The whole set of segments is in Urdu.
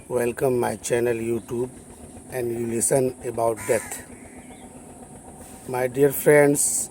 Welcome my channel YouTube and you listen about death. My dear friends,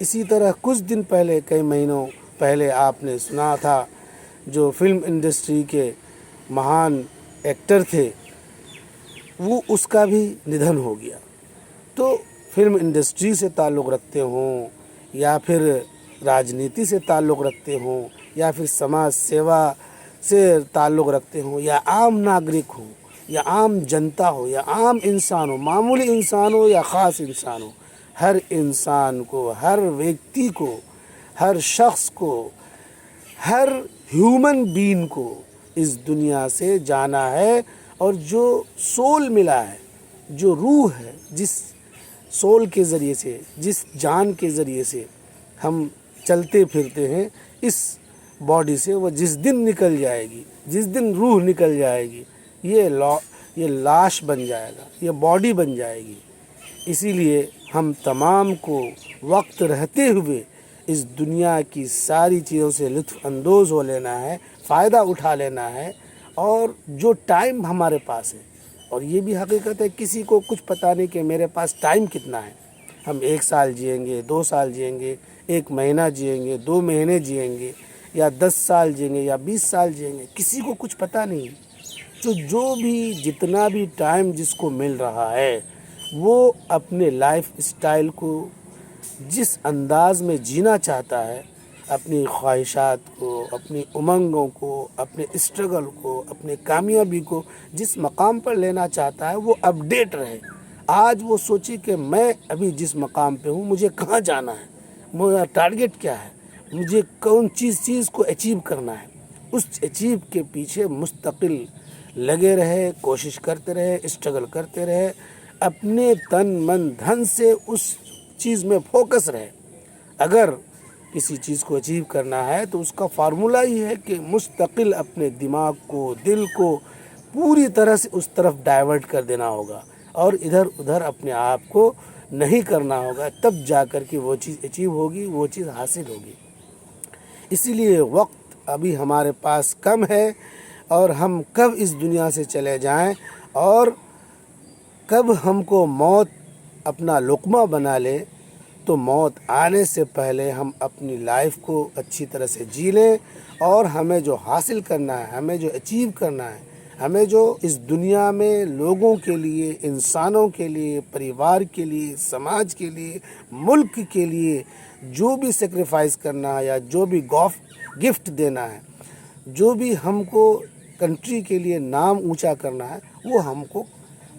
اسی طرح کچھ دن پہلے، کئی مہینوں پہلے آپ نے سنا تھا، جو فلم انڈسٹری کے مہان ایکٹر تھے، وہ اس کا بھی ندھن ہو گیا۔ تو فلم انڈسٹری سے تعلق رکھتے ہوں، یا پھر راجنیتی سے تعلق رکھتے ہوں، یا پھر سماج سیوا سے تعلق رکھتے ہوں، یا عام ناگرک ہوں، یا عام جنتا ہو، یا عام انسان ہو، معمولی انسان ہو یا خاص انسان ہو، ہر انسان کو، ہر ویکتی کو، ہر شخص کو، ہر ہیومن بین کو اس دنیا سے جانا ہے، اور جو سول ملا ہے، جو روح ہے، جس سول کے ذریعے سے، جس جان کے ذریعے سے ہم چلتے پھرتے ہیں اس باڈی سے، وہ جس دن نکل جائے گی، جس دن روح نکل جائے گی، یہ لاش بن جائے گا، یہ باڈی بن جائے گی۔ اسی لیے ہم تمام کو وقت رہتے ہوئے اس دنیا کی ساری چیزوں سے لطف اندوز ہو لینا ہے، فائدہ اٹھا لینا ہے، اور جو ٹائم ہمارے پاس ہے، اور یہ بھی حقیقت ہے کسی کو کچھ پتہ نہیں کہ میرے پاس ٹائم کتنا ہے، ہم 1 سال جئیں گے، 2 سال جئیں گے، 1 مہینہ جئیں گے، 2 مہینے جئیں گے، یا 10 سال جئیں گے، یا 20 سال جئیں گے، کسی کو کچھ پتہ نہیں۔ تو جو بھی جتنا بھی ٹائم جس کو مل رہا ہے، وہ اپنے لائف اسٹائل کو جس انداز میں جینا چاہتا ہے، اپنی خواہشات کو، اپنی امنگوں کو، اپنے اسٹرگل کو، اپنے کامیابی کو جس مقام پر لینا چاہتا ہے، وہ اپڈیٹ رہے۔ آج وہ سوچے کہ میں ابھی جس مقام پہ ہوں، مجھے کہاں جانا ہے، میرا ٹارگیٹ کیا ہے، مجھے کون چیز کو اچیو کرنا ہے، اس اچیو کے پیچھے مستقل لگے رہے، کوشش کرتے رہے، اسٹرگل کرتے رہے، اپنے تن من دھن سے اس چیز میں فوکس رہے۔ اگر کسی چیز کو اچیو کرنا ہے تو اس کا فارمولہ ہی ہے کہ مستقل اپنے دماغ کو، دل کو پوری طرح سے اس طرف ڈائیورٹ کر دینا ہوگا، اور ادھر ادھر اپنے آپ کو نہیں کرنا ہوگا، تب جا کر کے وہ چیز اچیو ہوگی، وہ چیز حاصل ہوگی۔ اسی لیے وقت ابھی ہمارے پاس کم ہے، اور ہم کب اس دنیا سے چلے جائیں، اور کب ہم کو موت اپنا لقمہ بنا لے، تو موت آنے سے پہلے ہم اپنی لائف کو اچھی طرح سے جی لیں، اور ہمیں جو حاصل کرنا ہے، ہمیں جو اچیو کرنا ہے، ہمیں جو اس دنیا میں لوگوں کے لیے، انسانوں کے لیے، پریوار کے لیے، سماج کے لیے، ملک کے لیے جو بھی سیکریفائز کرنا ہے، یا جو بھی گفٹ دینا ہے، جو بھی ہم کو کنٹری کے لیے نام اونچا کرنا ہے، وہ ہم کو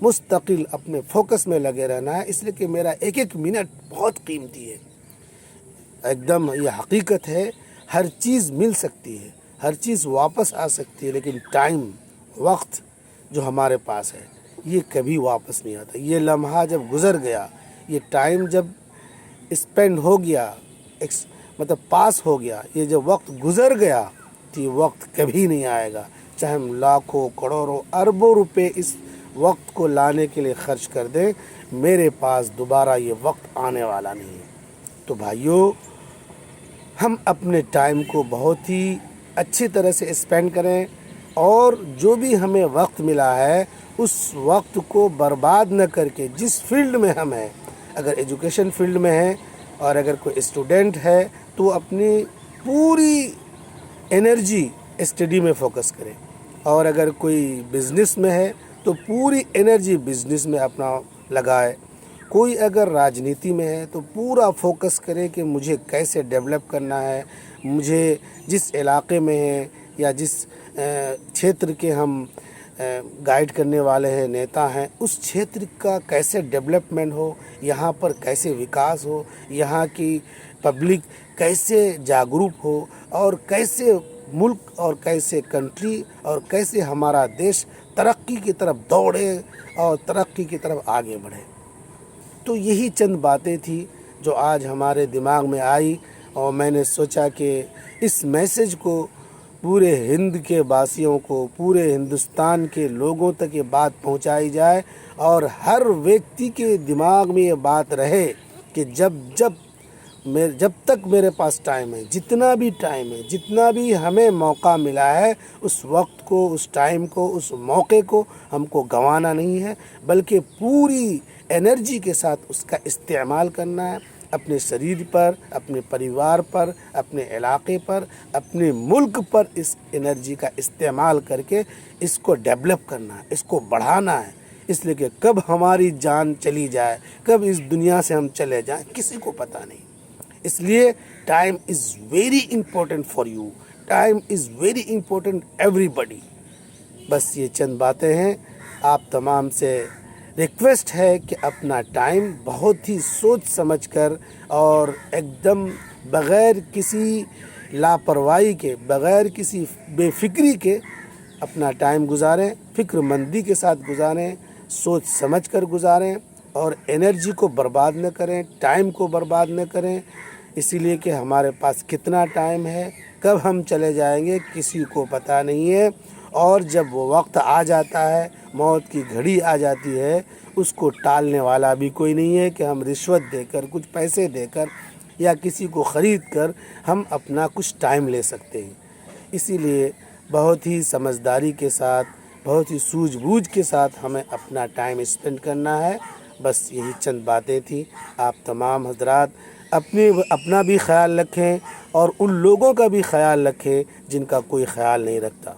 مستقل اپنے فوکس میں لگے رہنا ہے۔ اس لیے کہ میرا ایک ایک منٹ بہت قیمتی ہے، ایک دم یہ حقیقت ہے۔ ہر چیز مل سکتی ہے، ہر چیز واپس آ سکتی ہے، لیکن ٹائم، وقت جو ہمارے پاس ہے، یہ کبھی واپس نہیں آتا۔ یہ لمحہ جب گزر گیا، یہ ٹائم جب اسپینڈ ہو گیا، مطلب پاس ہو گیا، یہ جب وقت گزر گیا، تو یہ وقت کبھی نہیں آئے گا، چاہے ہم لاکھوں، کروڑوں، اربوں روپے اس وقت کو لانے کے لیے خرچ کر دیں، میرے پاس دوبارہ یہ وقت آنے والا نہیں ہے۔ تو بھائیو، ہم اپنے ٹائم کو بہت ہی اچھی طرح سے اسپینڈ کریں، اور جو بھی ہمیں وقت ملا ہے اس وقت کو برباد نہ کر کے، جس فیلڈ میں ہم ہیں، اگر ایجوکیشن فیلڈ میں ہیں، اور اگر کوئی اسٹوڈنٹ ہے، تو اپنی پوری انرجی اسٹڈی میں فوکس کرے، اور اگر کوئی بزنس میں ہے تو پوری انرجی بزنس میں اپنا لگائے، کوئی اگر راجنیتی میں ہے تو پورا فوکس کرے کہ مجھے کیسے ڈیولپ کرنا ہے، مجھے جس علاقے میں ہے، یا جس چھیتر کے ہم گائیڈ کرنے والے ہیں، نیتا ہیں، اس چھیتر کا کیسے ڈیولپمنٹ ہو، یہاں پر کیسے وکاس ہو، یہاں کی پبلک کیسے جاگروک ہو، اور کیسے ملک اور کیسے کنٹری اور کیسے ہمارا دیش ترقی کی طرف دوڑے اور ترقی کی طرف آگے بڑھے۔ تو یہی چند باتیں تھیں جو آج ہمارے دماغ میں آئی، اور میں نے سوچا کہ اس میسج کو پورے ہند کے باسیوں کو، پورے ہندوستان کے لوگوں تک یہ بات پہنچائی جائے، اور ہر ویکتی کے دماغ میں یہ بات رہے کہ جب تک میرے پاس ٹائم ہے، جتنا بھی ٹائم ہے، جتنا بھی ہمیں موقع ملا ہے، اس وقت کو، اس ٹائم کو، اس موقع کو ہم کو گنوانا نہیں ہے، بلکہ پوری انرجی کے ساتھ اس کا استعمال کرنا ہے، اپنے شریر پر، اپنے پریوار پر، اپنے علاقے پر، اپنے ملک پر اس انرجی کا استعمال کر کے اس کو ڈیولپ کرنا ہے، اس کو بڑھانا ہے، اس لیے کہ کب ہماری جان چلی جائے، کب اس دنیا سے ہم چلے جائیں، کسی کو پتہ نہیں۔ اس لیے time is very important for you, time is very important everybody. بس یہ چند باتیں ہیں، آپ تمام سے ریکویسٹ ہے کہ اپنا ٹائم بہت ہی سوچ سمجھ کر اور ایک دم بغیر کسی لاپرواہی کے، بغیر کسی بے فکری کے اپنا ٹائم گزاریں، فکر مندی کے ساتھ گزاریں، سوچ سمجھ کر گزاریں، اور انرجی کو برباد نہ کریں، ٹائم کو برباد نہ کریں، اسی لیے کہ ہمارے پاس کتنا ٹائم ہے، کب ہم چلے جائیں گے کسی کو پتہ نہیں ہے، اور جب وہ وقت آ جاتا ہے، موت کی گھڑی آ جاتی ہے، اس کو ٹالنے والا بھی کوئی نہیں ہے کہ ہم رشوت دے کر، کچھ پیسے دے کر یا کسی کو خرید کر ہم اپنا کچھ ٹائم لے سکتے ہیں۔ اسی لیے بہت ہی سمجھداری کے ساتھ، بہت ہی سوجھ بوجھ کے ساتھ ہمیں اپنا ٹائم اسپینڈ کرنا ہے۔ بس یہی چند باتیں تھیں۔ آپ تمام حضرات اپنا بھی خیال رکھیں اور ان لوگوں کا بھی خیال رکھیں جن کا کوئی خیال نہیں رکھتا۔